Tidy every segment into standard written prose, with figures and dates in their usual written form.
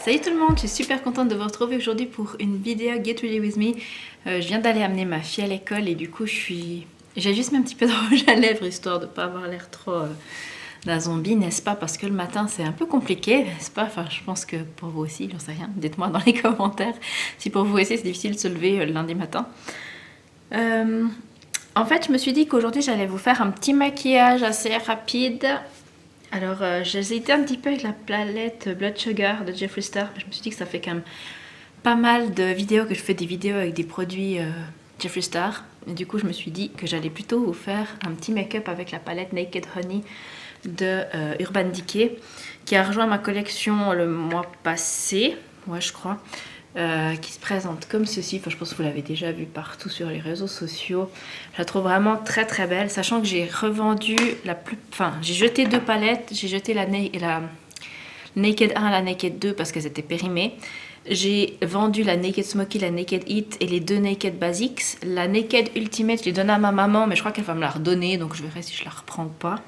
Salut tout le monde, je suis super contente de vous retrouver aujourd'hui pour une vidéo Get Ready With Me. Je viens d'aller amener ma fille à l'école et du coup j'ai juste mis un petit peu de rouge à lèvres histoire de ne pas avoir l'air trop d'un zombie, n'est-ce pas? Parce que le matin c'est un peu compliqué, n'est-ce pas? Enfin je pense que pour vous aussi, j'en sais rien, dites-moi dans les commentaires si pour vous aussi c'est difficile de se lever le lundi matin. En fait je me suis dit qu'aujourd'hui j'allais vous faire un petit maquillage assez rapide. Alors, j'ai hésité un petit peu avec la palette Blood Sugar de Jeffree Star. Je me suis dit que ça fait quand même pas mal de vidéos que je fais des vidéos avec des produits Jeffree Star. Et du coup, je me suis dit que j'allais plutôt vous faire un petit make-up avec la palette Naked Honey de Urban Decay, qui a rejoint ma collection le mois passé, ouais, je crois. Qui se présente comme ceci. Enfin, je pense que vous l'avez déjà vu partout sur les réseaux sociaux. Je la trouve vraiment très très belle, sachant que j'ai revendu j'ai jeté deux palettes. J'ai jeté la Naked 1 et la Naked 2 parce qu'elles étaient périmées. J'ai vendu la Naked Smoky, la Naked Heat et les deux Naked Basics. La Naked Ultimate, je l'ai donnée à ma maman, mais je crois qu'elle va me la redonner, donc je verrai si je la reprends ou pas.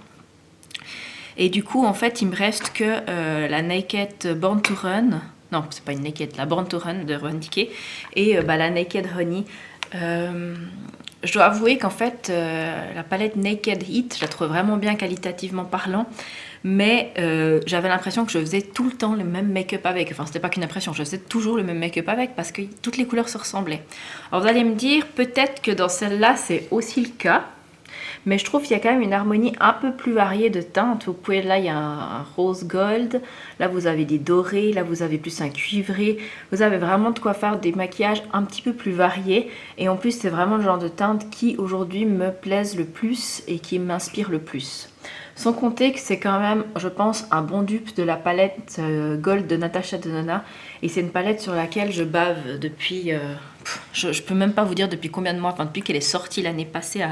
Et du coup, en fait, il me reste que la Naked Born to Run. Non, c'est pas une Naked, la Born to Run de Urban Decay et la Naked Honey. Je dois avouer qu'en fait, la palette Naked Heat, je la trouve vraiment bien qualitativement parlant, mais j'avais l'impression que je faisais tout le temps le même make-up avec. Enfin, c'était pas qu'une impression, je faisais toujours le même make-up avec parce que toutes les couleurs se ressemblaient. Alors vous allez me dire, peut-être que dans celle-là, c'est aussi le cas. Mais je trouve qu'il y a quand même une harmonie un peu plus variée de teintes. Vous pouvez, là, il y a un rose gold. Là, vous avez des dorés. Là, vous avez plus un cuivré. Vous avez vraiment de quoi faire des maquillages un petit peu plus variés. Et en plus, c'est vraiment le genre de teinte qui, aujourd'hui, me plaisent le plus et qui m'inspire le plus. Sans compter que c'est quand même, je pense, un bon dupe de la palette Gold de Natasha Denona. Et c'est une palette sur laquelle je bave depuis... je peux même pas vous dire depuis combien de mois, enfin depuis qu'elle est sortie l'année passée,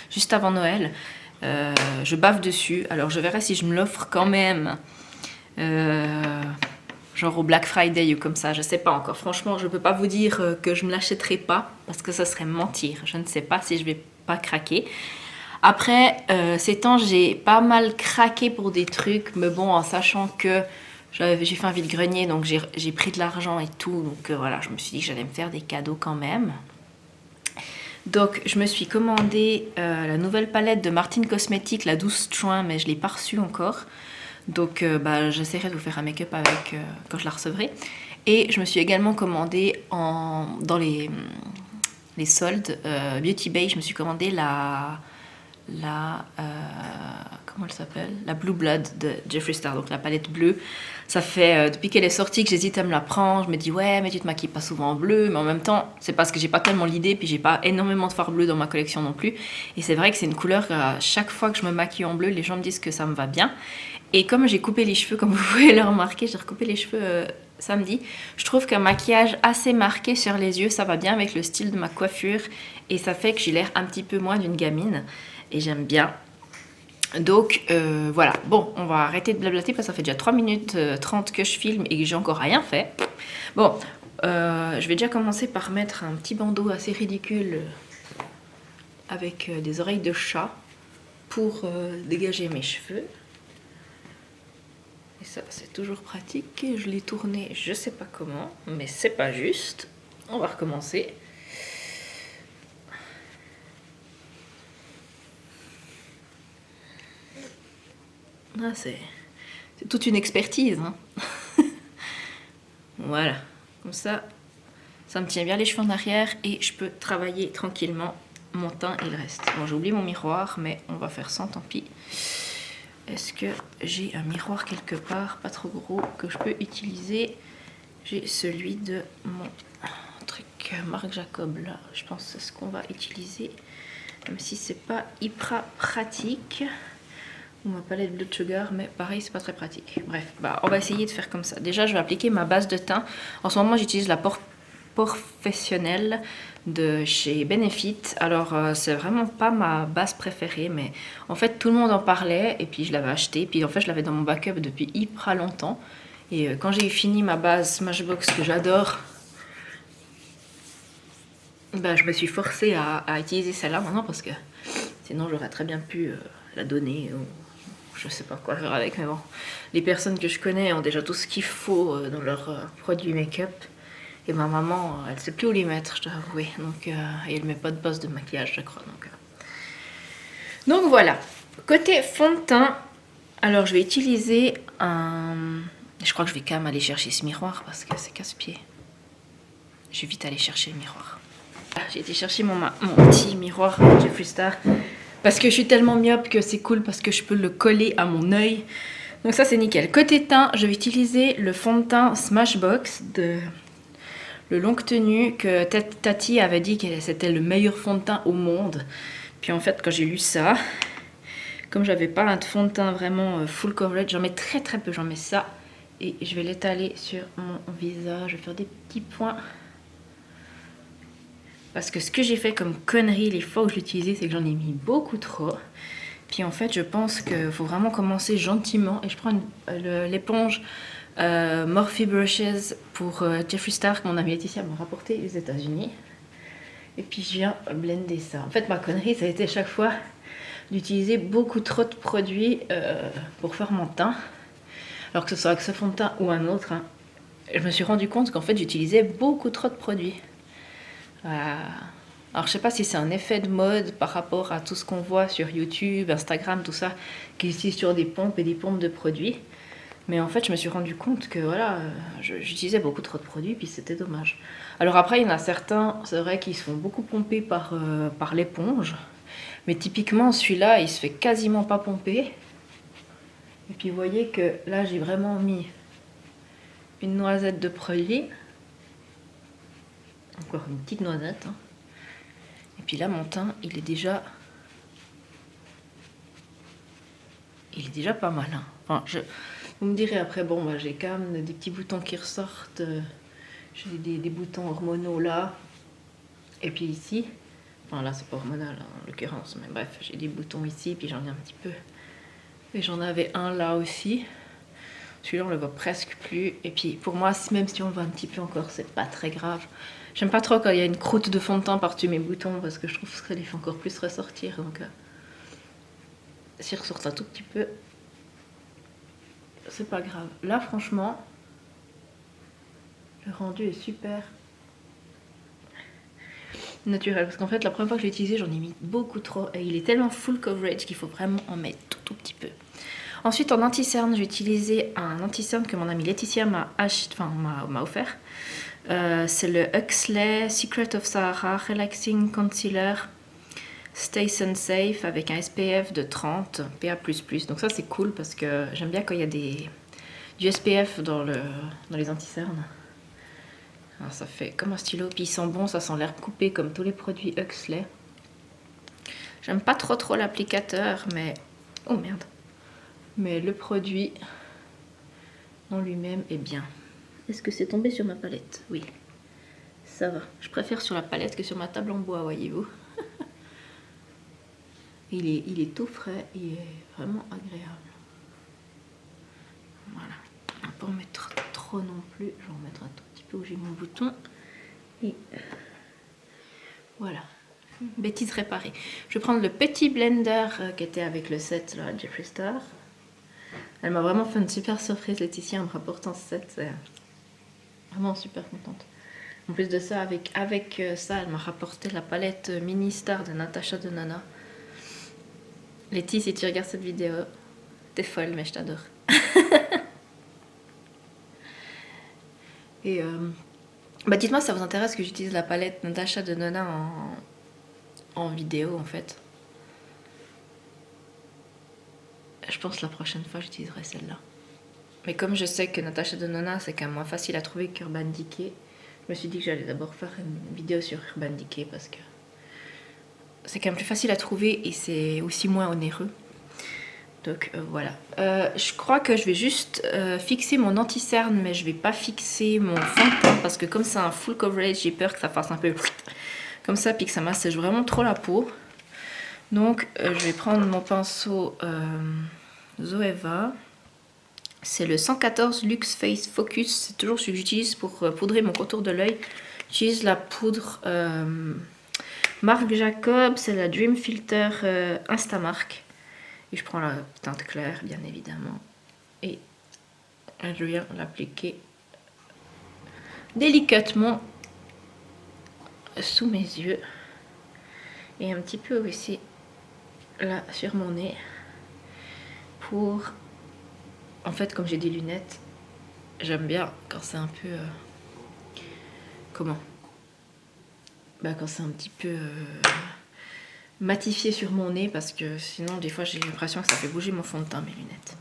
juste avant Noël. Je bave dessus. Alors je verrai si je me l'offre quand même. Genre au Black Friday ou comme ça, je sais pas encore. Franchement, je peux pas vous dire que je me l'achèterai pas parce que ça serait mentir. Je ne sais pas si je vais pas craquer. Après, ces temps, j'ai pas mal craqué pour des trucs, mais bon, en sachant que j'ai fait un vide-grenier, donc j'ai pris de l'argent et tout, donc voilà, je me suis dit que j'allais me faire des cadeaux quand même. Donc, je me suis commandé la nouvelle palette de Martin Cosmetics, la 12 juin, mais je l'ai pas reçue encore. Donc, j'essaierai de vous faire un make-up avec quand je la recevrai. Et je me suis également commandé dans les soldes Beauty Bay, je me suis commandé comment elle s'appelle, la Blue Blood de Jeffree Star, donc la palette bleue. Ça fait depuis qu'elle est sortie que j'hésite à me la prendre. Je me dis ouais, mais tu te maquilles pas souvent en bleu, mais en même temps c'est parce que j'ai pas tellement l'idée, puis j'ai pas énormément de fard bleu dans ma collection non plus. Et c'est vrai que c'est une couleur à chaque fois que je me maquille en bleu, les gens me disent que ça me va bien. Et comme j'ai coupé les cheveux, comme vous pouvez le remarquer, j'ai recoupé les cheveux samedi, je trouve qu'un maquillage assez marqué sur les yeux, ça va bien avec le style de ma coiffure et ça fait que j'ai l'air un petit peu moins d'une gamine. Et j'aime bien. Donc voilà, bon, on va arrêter de blablater parce que ça fait déjà 3 minutes 30 que je filme et que j'ai encore rien fait. Bon, je vais déjà commencer par mettre un petit bandeau assez ridicule avec des oreilles de chat pour dégager mes cheveux. Et ça, c'est toujours pratique. Je l'ai tourné, je sais pas comment, mais c'est pas juste. On va recommencer. Ah, c'est toute une expertise, hein. Voilà, comme ça me tient bien les cheveux en arrière et je peux travailler tranquillement mon teint et le reste. Bon, j'ai oublié mon miroir, mais on va faire sans, tant pis. Est-ce que j'ai un miroir quelque part, pas trop gros, que je peux utiliser? J'ai celui de mon truc Marc Jacob, là. Je pense que c'est ce qu'on va utiliser, même si c'est pas hyper pratique. Ou ma palette Blood Sugar, mais pareil, c'est pas très pratique. Bref, on va essayer de faire comme ça. Déjà, je vais appliquer ma base de teint. En ce moment, j'utilise la Professionnelle de chez Benefit. Alors, c'est vraiment pas ma base préférée, mais en fait, tout le monde en parlait et puis je l'avais acheté. Puis en fait, je l'avais dans mon backup depuis hyper longtemps. Et quand j'ai fini ma base Smashbox que j'adore, je me suis forcée à utiliser celle-là maintenant parce que sinon, j'aurais très bien pu la donner. je sais pas quoi faire avec, mais bon. Les personnes que je connais ont déjà tout ce qu'il faut dans leurs produits make-up. Et ma maman, elle sait plus où les mettre, je dois avouer. Donc, et elle met pas de base de maquillage, je crois. Donc voilà. Côté fond de teint, alors je vais utiliser un... Je crois que je vais quand même aller chercher ce miroir parce que c'est casse-pied. Je vais vite aller chercher le miroir. J'ai été chercher mon petit miroir Jeffree Star parce que je suis tellement myope que c'est cool parce que je peux le coller à mon œil. Donc ça c'est nickel. Côté teint, je vais utiliser le fond de teint Smashbox de le longue tenue que Tati avait dit que c'était le meilleur fond de teint au monde. Puis en fait quand j'ai lu ça, comme j'avais pas un fond de teint vraiment full coverage, j'en mets très peu, j'en mets ça. Et je vais l'étaler sur mon visage, je vais faire des petits points. Parce que ce que j'ai fait comme connerie les fois où je l'utilisais, c'est que j'en ai mis beaucoup trop. Puis en fait, je pense qu'il faut vraiment commencer gentiment. Et je prends l'éponge Morphe Brushes pour Jeffree Star que mon amie Laetitia m'a rapporté aux États-Unis. Et puis je viens blender ça. En fait, ma connerie, ça a été chaque fois d'utiliser beaucoup trop de produits pour faire mon teint. Alors que ce soit avec ce fond de teint ou un autre. Hein. Je me suis rendu compte qu'en fait, j'utilisais beaucoup trop de produits. Alors je sais pas si c'est un effet de mode par rapport à tout ce qu'on voit sur YouTube, Instagram, tout ça, qui utilise sur des pompes et des pompes de produits. Mais en fait je me suis rendu compte que voilà, j'utilisais beaucoup trop de produits puis c'était dommage. Alors après il y en a certains, c'est vrai qu'ils se font beaucoup pomper par l'éponge. Mais typiquement celui-là il se fait quasiment pas pomper. Et puis vous voyez que là j'ai vraiment mis une noisette de produit. Encore une petite noisette. Hein. Et puis là, mon teint, il est déjà pas mal. Hein. Enfin, vous me direz après, bon, bah, j'ai quand même des petits boutons qui ressortent. J'ai des boutons hormonaux là. Et puis ici. Enfin, là, c'est pas hormonal hein, en l'occurrence. Mais bref, j'ai des boutons ici. Puis j'en ai un petit peu. Et j'en avais un là aussi. Celui-là, on le voit presque plus. Et puis, pour moi, même si on le voit un petit peu encore, c'est pas très grave. J'aime pas trop quand il y a une croûte de fond de teint par-dessus mes boutons parce que je trouve que ça les fait encore plus ressortir. Donc, s'ils ressortent un tout petit peu, c'est pas grave. Là, franchement, le rendu est super naturel. Parce qu'en fait, la première fois que je l'ai utilisé, j'en ai mis beaucoup trop. Et il est tellement full coverage qu'il faut vraiment en mettre tout petit peu. Ensuite, en anti-cerne, j'ai utilisé un anti-cerne que mon amie Laetitia m'a offert. C'est le Huxley Secret of Sahara Relaxing Concealer Stay Sun Safe avec un SPF de 30 PA++. Donc ça c'est cool parce que j'aime bien quand il y a du SPF dans les anti-cernes. Alors, ça fait comme un stylo, puis il sent bon, ça sent l'herbe coupée comme tous les produits Huxley. J'aime pas trop l'applicateur, mais... Oh merde. Mais le produit en lui-même est bien. Est-ce que c'est tombé sur ma palette? Oui, ça va. Je préfère sur la palette que sur ma table en bois, voyez-vous. il est tout frais, il est vraiment agréable. Voilà. On va pas en mettre trop non plus. Je vais en mettre un tout petit peu où j'ai mon bouton. Et voilà. Bêtise réparée. Je vais prendre le petit blender qui était avec le set là, Jeffree Star. Elle m'a vraiment fait une super surprise, Laetitia, en me rapportant ce set. Vraiment super contente. En plus de ça, avec ça, elle m'a rapporté la palette Mini Star de Natasha Denona. Letty, si tu regardes cette vidéo, t'es folle, mais je t'adore. Et bah dites-moi si ça vous intéresse que j'utilise la palette Natasha Denona en vidéo, en fait. Je pense que la prochaine fois, j'utiliserai celle-là. Mais comme je sais que Natasha Denona, c'est quand même moins facile à trouver qu'Urban Decay, je me suis dit que j'allais d'abord faire une vidéo sur Urban Decay parce que c'est quand même plus facile à trouver et c'est aussi moins onéreux. Donc voilà. Je crois que je vais juste fixer mon anti-cerne, mais je vais pas fixer mon fond de teint parce que comme c'est un full coverage, j'ai peur que ça fasse un peu comme ça puis que ça m'assèche vraiment trop la peau. Donc je vais prendre mon pinceau Zoeva. C'est le 114 Luxe Face Focus. C'est toujours celui que j'utilise pour poudrer mon contour de l'œil. J'utilise la poudre Marc Jacob. C'est la Dream Filter Instamark. Et je prends la teinte claire, bien évidemment. Et je viens l'appliquer délicatement sous mes yeux. Et un petit peu aussi là sur mon nez. Pour... En fait, comme j'ai des lunettes, j'aime bien quand c'est un peu... Comment? Bah, quand c'est un petit peu... matifié sur mon nez, parce que sinon des fois j'ai l'impression que ça fait bouger mon fond de teint, mes lunettes.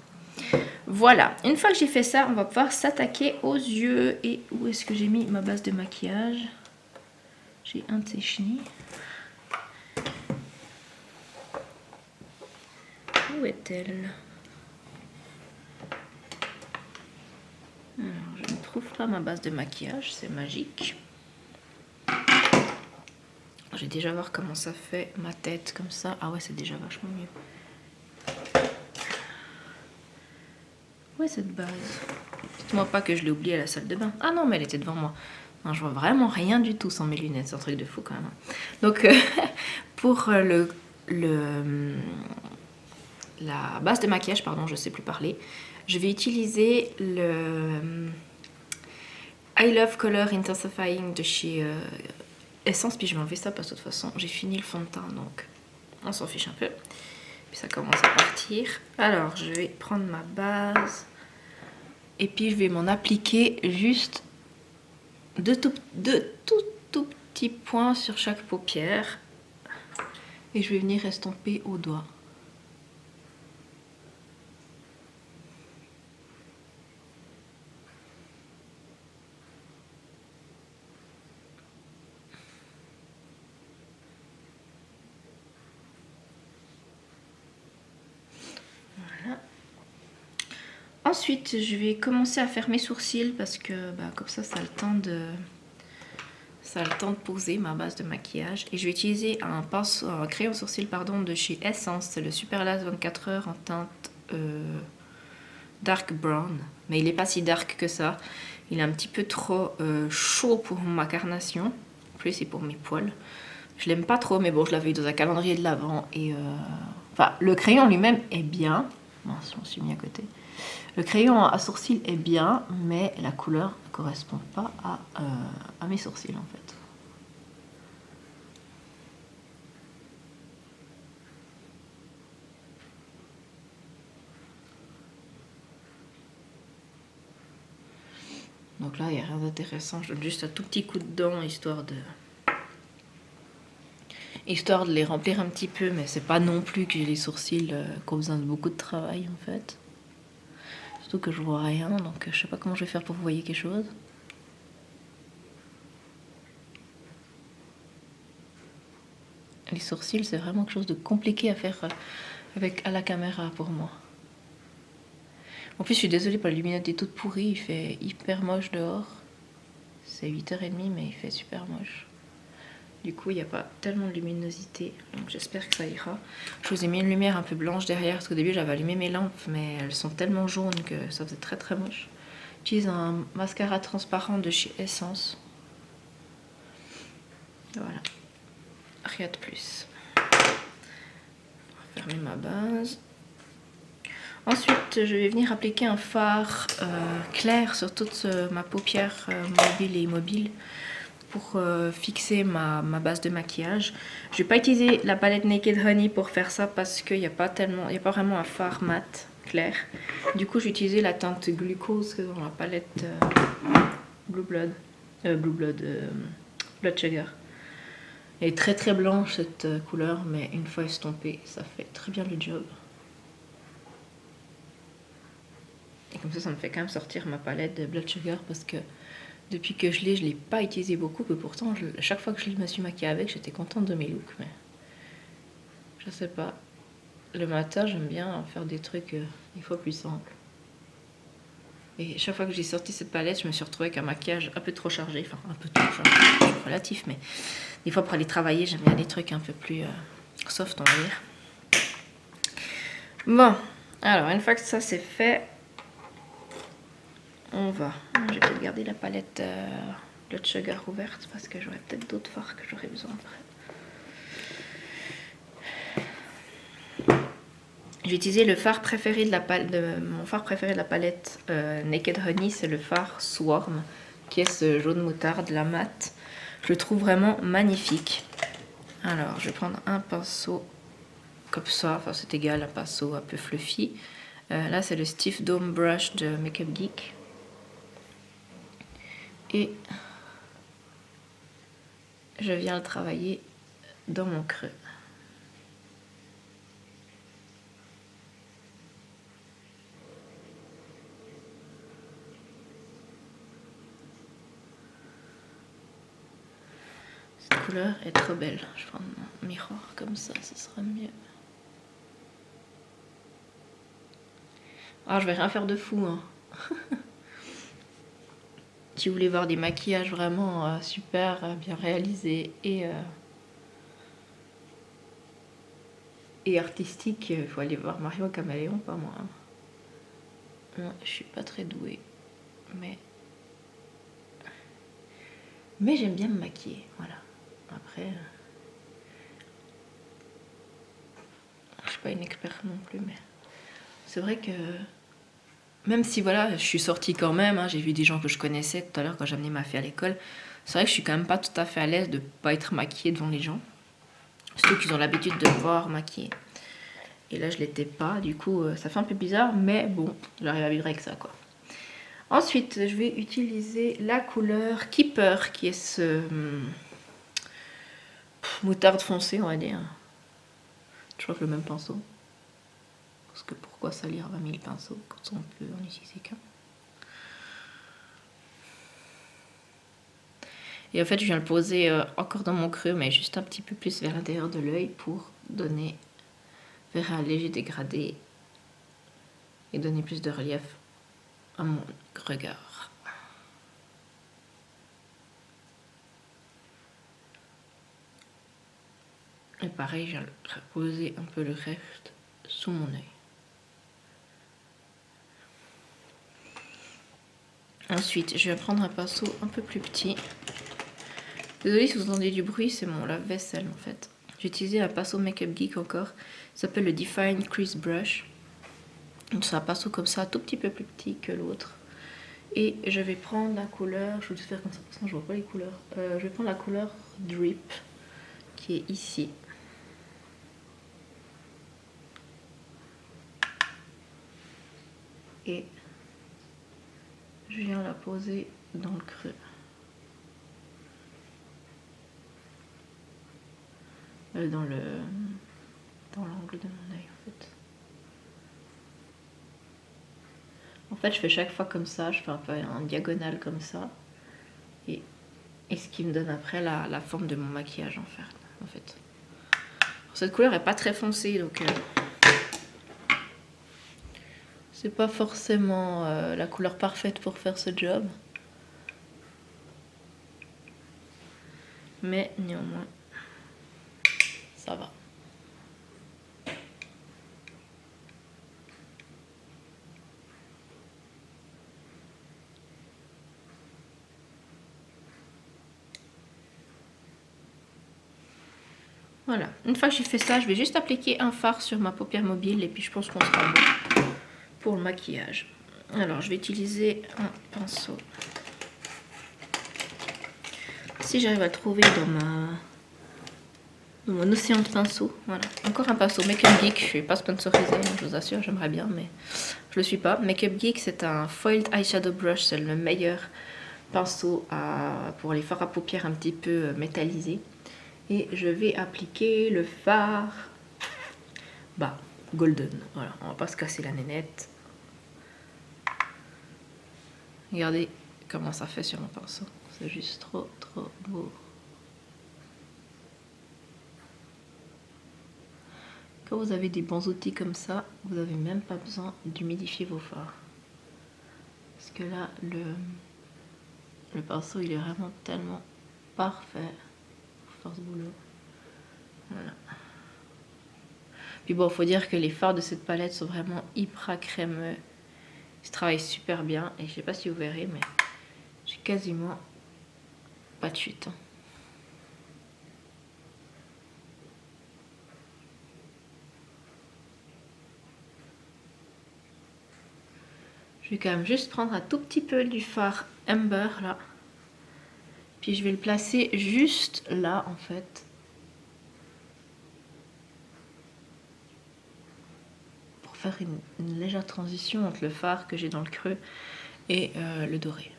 Voilà, une fois que j'ai fait ça, on va pouvoir s'attaquer aux yeux. Et où est-ce que j'ai mis ma base de maquillage? J'ai un de ces chenilles. Où est-elle? Alors, je ne trouve pas ma base de maquillage, c'est magique. Je vais déjà voir comment ça fait ma tête comme ça. Ah ouais, c'est déjà vachement mieux. Où est cette base? Dites-moi pas que je l'ai oubliée à la salle de bain. Ah non, mais elle était devant moi. Non, je vois vraiment rien du tout sans mes lunettes. C'est un truc de fou quand même. Donc, pour la base de maquillage, pardon, je sais plus parler, je vais utiliser le I Love Color Intensifying de chez Essence. Puis je vais enlever ça parce que de toute façon, j'ai fini le fond de teint, donc on s'en fiche un peu. Puis ça commence à partir. Alors, je vais prendre ma base et puis je vais m'en appliquer juste de tout petits points sur chaque paupière. Et je vais venir estomper au doigt. Voilà. Ensuite, je vais commencer à faire mes sourcils parce que comme ça a le temps de... Ça a le temps de poser ma base de maquillage. Et je vais utiliser un crayon sourcil de chez Essence. C'est le Super Lash 24 heures en teinte dark brown. Mais il n'est pas si dark que ça. Il est un petit peu trop chaud pour ma carnation. En plus, c'est pour mes poils. Je l'aime pas trop, mais bon, je l'avais eu dans un calendrier de l'Avent. Et enfin, le crayon lui-même est bien. Mince, je me suis mis à côté. Le crayon à sourcils est bien, mais la couleur ne correspond pas à mes sourcils en fait. Donc là, il n'y a rien d'intéressant. Je donne juste un tout petit coup de dent, histoire de les remplir un petit peu. Mais c'est pas non plus que j'ai les sourcils qui ont besoin de beaucoup de travail en fait. Surtout que je vois rien, donc je sais pas comment je vais faire pour vous voyez quelque chose. Les sourcils, c'est vraiment quelque chose de compliqué à faire à la caméra pour moi. En plus, je suis désolée pour la luminosité toute pourrie, il fait hyper moche dehors. C'est 8h30, mais il fait super moche. Du coup, il n'y a pas tellement de luminosité, donc j'espère que ça ira. Je vous ai mis une lumière un peu blanche derrière, parce qu'au début, j'avais allumé mes lampes, mais elles sont tellement jaunes que ça faisait très très moche. J'utilise un mascara transparent de chez Essence. Voilà. Rien de plus. Je vais fermer ma base. Ensuite, je vais venir appliquer un fard clair sur toute ma paupière mobile et immobile pour fixer ma base de maquillage. Je vais pas utiliser la palette Naked Honey pour faire ça parce qu'il n'y a pas vraiment un fard mat clair. Du coup, je vais utiliser la teinte Glucose dans la palette Blood Sugar. Elle est très très blanche cette couleur, mais une fois estompée, ça fait très bien le job. Et comme ça me fait quand même sortir ma palette de Blood Sugar parce que depuis que je l'ai pas utilisé beaucoup, que pourtant chaque fois que je me suis maquillée avec, j'étais contente de mes looks. Mais je sais pas. Le matin, j'aime bien faire des trucs des fois plus simples. Et chaque fois que j'ai sorti cette palette, je me suis retrouvée avec un maquillage un peu trop chargé. Enfin, un peu trop chargé, c'est relatif, mais des fois pour aller travailler, j'aime bien des trucs un peu plus soft, on va dire. Bon, alors une fois que ça c'est fait, on va. Je vais peut-être garder la palette Blood Sugar ouverte parce que j'aurai peut-être d'autres fards que j'aurai besoin après. J'ai utilisé le fard préféré mon fard préféré de la palette Naked Honey, c'est le fard Swarm, qui est ce jaune moutarde, la mat. Je le trouve vraiment magnifique. Alors, je vais prendre un pinceau comme ça, enfin c'est égal, un pinceau un peu fluffy. Là, c'est le Stiff Dome Brush de Makeup Geek. Et je viens le travailler dans mon creux. Cette couleur est trop belle. Je prends mon miroir comme ça, ce sera mieux. Alors, je vais rien faire de fou, hein. Si vous voulez voir des maquillages vraiment super bien réalisés et artistiques, il faut aller voir Mario Caméléon, pas moi. Moi, je suis pas très douée, mais j'aime bien me maquiller, voilà. Après, je suis pas une experte non plus, mais c'est vrai que même si voilà, je suis sortie quand même, hein, j'ai vu des gens que je connaissais tout à l'heure quand j'ai amené ma fille à l'école, c'est vrai que je suis quand même pas tout à fait à l'aise de pas être maquillée devant les gens. Surtout qu'ils ont l'habitude de me voir maquillée. Et là, je l'étais pas, du coup, ça fait un peu bizarre, mais bon, j'arrive à vivre avec ça, quoi. Ensuite, je vais utiliser la couleur Keeper, qui est ce moutarde foncé, on va dire. Toujours le même pinceau. Parce que pourquoi salir 20 000 pinceaux quand on peut en utiliser qu'un. Et en fait, je viens le poser encore dans mon creux, mais juste un petit peu plus vers l'intérieur de l'œil pour donner vers un léger dégradé et donner plus de relief à mon regard. Et pareil, je viens poser un peu le reste sous mon œil. Ensuite, je vais prendre un pinceau un peu plus petit. Désolée si vous entendez du bruit, c'est mon lave-vaisselle en fait. J'ai utilisé un pinceau Makeup Geek encore. Ça s'appelle le Define Crease Brush. C'est un pinceau comme ça, un tout petit peu plus petit que l'autre. Et je vais prendre la couleur, je vais tout faire comme ça, parce que je vois pas les couleurs. Je vais prendre la couleur Drip, qui est ici. Et je viens la poser dans le creux. Dans l'angle de mon œil en fait. En fait, je fais chaque fois comme ça, je fais un peu en diagonale comme ça. Et ce qui me donne après la forme de mon maquillage en fait. Cette couleur est pas très foncée, donc c'est pas forcément la couleur parfaite pour faire ce job. Mais néanmoins, ça va. Voilà, une fois que j'ai fait ça, je vais juste appliquer un fard sur ma paupière mobile et puis je pense qu'on sera bon pour le maquillage. Alors, je vais utiliser un pinceau. Si j'arrive à le trouver dans mon océan de pinceaux, voilà. Encore un pinceau Makeup Geek, je suis pas sponsorisée, je vous assure, j'aimerais bien, mais je le suis pas. Makeup Geek, c'est un Foiled Eyeshadow Brush, c'est le meilleur pinceau pour les fards à paupières un petit peu métallisés. Et je vais appliquer le fard golden. Voilà, on va pas se casser la nénette. Regardez comment ça fait sur mon pinceau. C'est juste trop beau. Quand vous avez des bons outils comme ça, vous n'avez même pas besoin d'humidifier vos fards. Parce que là, le pinceau, il est vraiment tellement parfait pour faire ce boulot. Voilà. Puis bon, faut dire que les fards de cette palette sont vraiment hyper crémeux. Ils travaillent super bien. Et je sais pas si vous verrez, mais j'ai quasiment pas de chute. Je vais quand même juste prendre un tout petit peu du fard Amber là. Puis je vais le placer juste là en fait. Pour faire une légère transition entre le fard que j'ai dans le creux et le doré.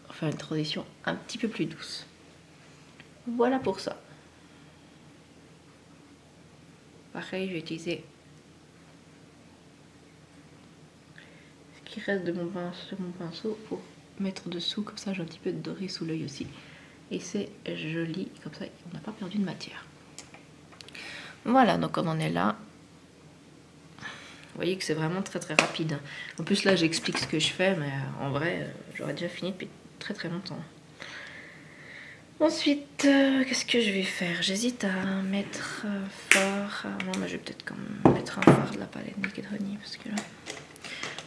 Enfin une transition un petit peu plus douce. Voilà pour ça. Pareil, je vais utiliser ce qui reste de mon pinceau pour mettre dessous, comme ça j'ai un petit peu de doré sous l'œil aussi. Et c'est joli, comme ça on n'a pas perdu de matière. Voilà, donc on en est là. Vous voyez que c'est vraiment très très rapide. En plus là j'explique ce que je fais, mais en vrai j'aurais déjà fini depuis très très longtemps. Ensuite, qu'est-ce que je vais faire? J'hésite à mettre fard. Non, mais je vais peut-être quand même mettre un fard de la palette Naked Honey parce que là,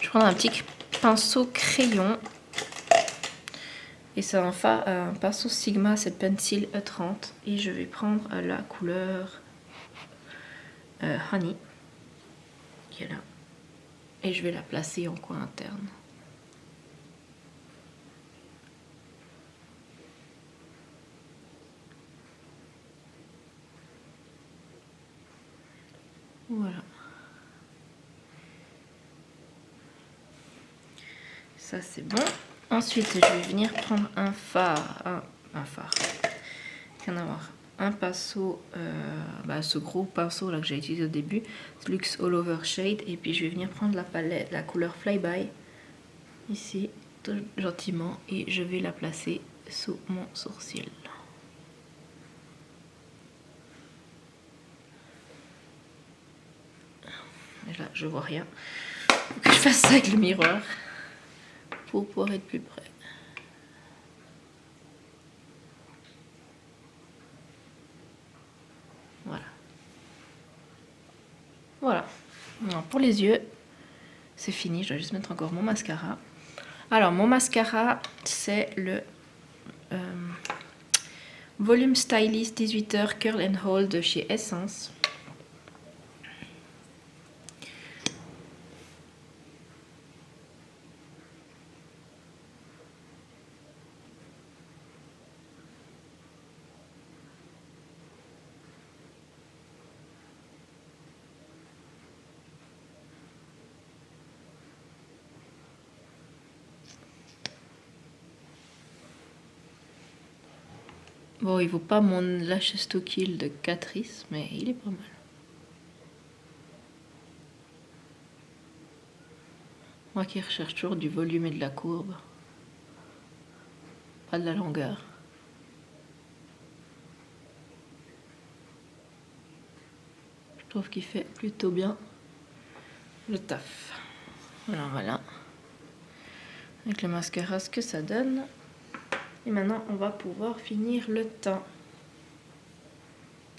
je prends un petit pinceau crayon et c'est un pinceau Sigma, cette pencil E30 et je vais prendre la couleur Honey qui est là et je vais la placer en coin interne. Voilà. Ça c'est bon. Ensuite, je vais venir prendre un fard. Rien à voir. Un pinceau, ce gros pinceau là que j'ai utilisé au début, Luxe All Over Shade. Et puis je vais venir prendre la palette, la couleur Flyby, ici, tout gentiment. Et je vais la placer sous mon sourcil. Et là, je vois rien. Faut que je fasse ça avec le miroir pour pouvoir être plus près. Voilà. Voilà. Alors, pour les yeux, c'est fini. Je dois juste mettre encore mon mascara. Alors, mon mascara, c'est le Volume Stylist 18h Curl and Hold de chez Essence. Bon, il vaut pas mon Lashes to Kill de Catrice, mais il est pas mal. Moi qui recherche toujours du volume et de la courbe, pas de la longueur. Je trouve qu'il fait plutôt bien le taf. Alors voilà, avec le mascara ce que ça donne. Et maintenant on va pouvoir finir le teint.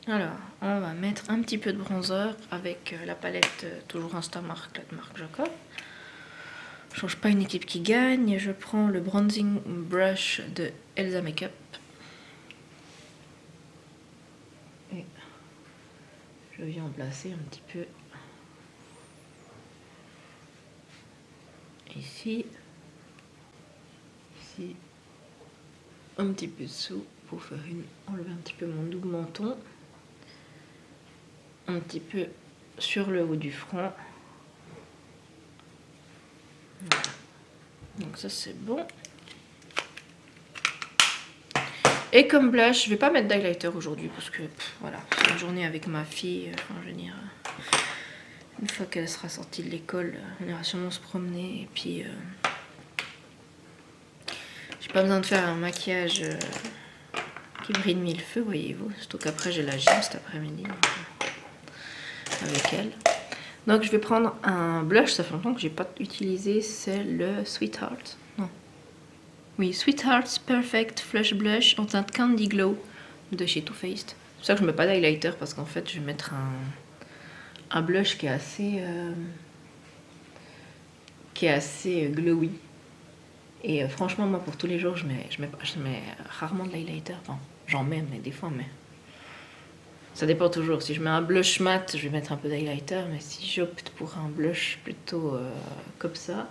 Alors on va mettre un petit peu de bronzer avec la palette toujours Instamark, la de Marc Jacob. Je change pas une équipe qui gagne. Je prends le bronzing brush de Elsa Makeup. Et je viens en placer un petit peu ici, ici, un petit peu dessous pour faire enlever un petit peu mon double menton, un petit peu sur le haut du front. Voilà. Donc ça c'est bon. Et comme blush, je vais pas mettre d'highlighter aujourd'hui parce que voilà, c'est une journée avec ma fille. Enfin, je veux dire, une fois qu'elle sera sortie de l'école, on ira sûrement se promener et puis j'ai pas besoin de faire un maquillage qui brille de mille feux, voyez-vous. Surtout qu'après j'ai la gym cet après-midi avec elle. Donc je vais prendre un blush, ça fait longtemps que j'ai pas utilisé, c'est le Sweetheart. Non. Oui, Sweetheart's Perfect Flush Blush en teinte Candy Glow de chez Too Faced. C'est pour ça que je mets pas d'highlighter parce qu'en fait je vais mettre un blush qui est assez glowy. Et franchement moi pour tous les jours je mets rarement de l'highlighter. Enfin, j'en mets mais des fois mais Ça dépend toujours. Si je mets un blush mat, je vais mettre un peu d'highlighter. Mais si j'opte pour un blush plutôt comme ça,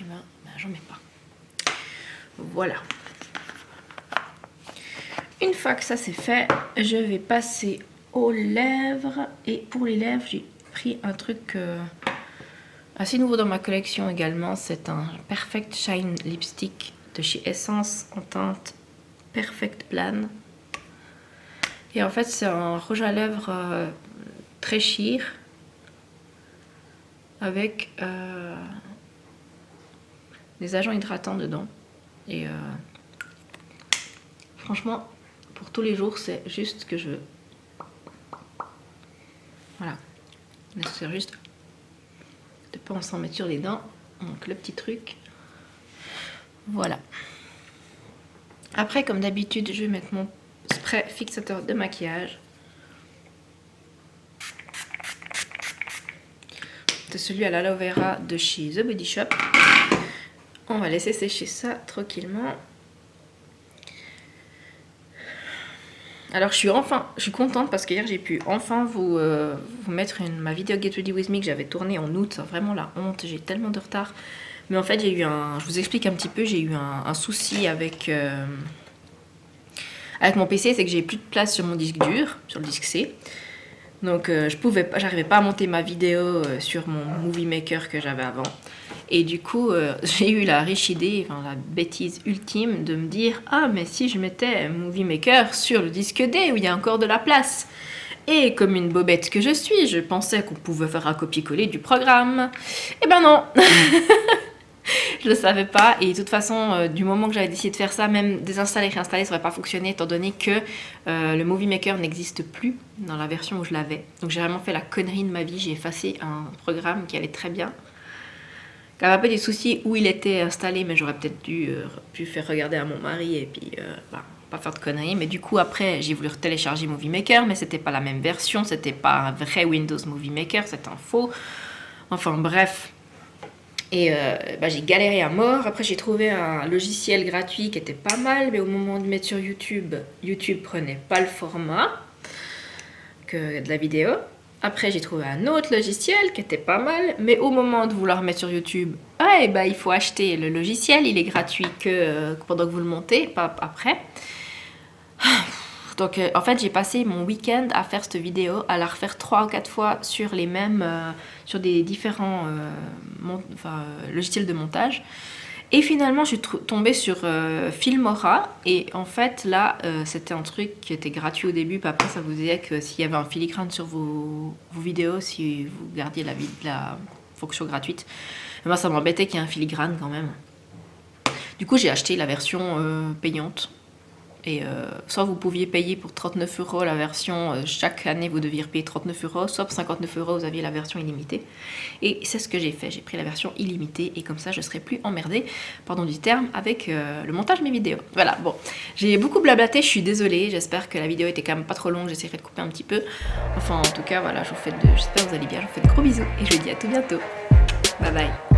et ben j'en mets pas. Voilà. Une fois que ça c'est fait, je vais passer aux lèvres. Et pour les lèvres, j'ai pris un truc assez nouveau dans ma collection également. C'est un Perfect Shine Lipstick de chez Essence en teinte Perfect Plan. Et en fait, c'est un rouge à lèvres très sheer avec des agents hydratants dedans. Et franchement, pour tous les jours, c'est juste ce que je veux. Voilà. C'est juste de pas s'en mettre sur les dents. Donc le petit truc. Voilà. Après, comme d'habitude, je vais mettre mon spray fixateur de maquillage. C'est celui à l'aloe vera de chez The Body Shop. On va laisser sécher ça tranquillement. Alors je suis contente parce qu'hier j'ai pu enfin vous mettre ma vidéo Get Ready With Me que j'avais tournée en août. Vraiment la honte, j'ai tellement de retard. Mais en fait j'ai eu je vous explique un petit peu, j'ai eu un souci avec mon PC, c'est que j'ai plus de place sur mon disque dur, sur le disque C. Donc j'arrivais pas à monter ma vidéo sur mon Movie Maker que j'avais avant. Et du coup, j'ai eu la riche idée, enfin la bêtise ultime de me dire « Ah, mais si je mettais Movie Maker sur le disque D où il y a encore de la place !» Et comme une bobette que je suis, je pensais qu'on pouvait faire un copier-coller du programme. Eh ben non. Je le savais pas, et de toute façon, du moment que j'avais décidé de faire ça, même désinstaller et réinstaller, ça n'aurait pas fonctionné, étant donné que le Movie Maker n'existe plus dans la version où je l'avais. Donc j'ai vraiment fait la connerie de ma vie, j'ai effacé un programme qui allait très bien. Il y avait un peu des soucis où il était installé, mais j'aurais peut-être pu faire regarder à mon mari et puis pas faire de conneries. Mais du coup, après, j'ai voulu télécharger Movie Maker, mais c'était pas la même version, c'était pas un vrai Windows Movie Maker, c'était un faux. Enfin bref. Et j'ai galéré à mort. Après, j'ai trouvé un logiciel gratuit qui était pas mal, mais au moment de mettre sur YouTube, YouTube prenait pas le format que de la vidéo. Après, j'ai trouvé un autre logiciel qui était pas mal, mais au moment de vouloir mettre sur YouTube, il faut acheter le logiciel, il est gratuit que pendant que vous le montez, pas après. Donc en fait, j'ai passé mon week-end à faire cette vidéo, à la refaire 3 ou 4 fois sur les mêmes, sur des différents logiciels de montage. Et finalement, je suis tombée sur Filmora. Et en fait, là, c'était un truc qui était gratuit au début. Puis après, ça vous disait que s'il y avait un filigrane sur vos vidéos, si vous gardiez la fonction gratuite, moi, ça m'embêtait qu'il y ait un filigrane quand même. Du coup, j'ai acheté la version payante. Et soit vous pouviez payer pour 39 € la version, chaque année vous deviez payer 39 €, soit pour 59 € vous aviez la version illimitée. Et c'est ce que j'ai fait, j'ai pris la version illimitée et comme ça je ne serai plus emmerdée, pardon du terme, avec le montage de mes vidéos. Voilà, bon, j'ai beaucoup blablaté, je suis désolée, j'espère que la vidéo était quand même pas trop longue, j'essaierai de couper un petit peu. Enfin en tout cas voilà, j'espère que vous allez bien, je vous fais de gros bisous et je vous dis à tout bientôt. Bye bye.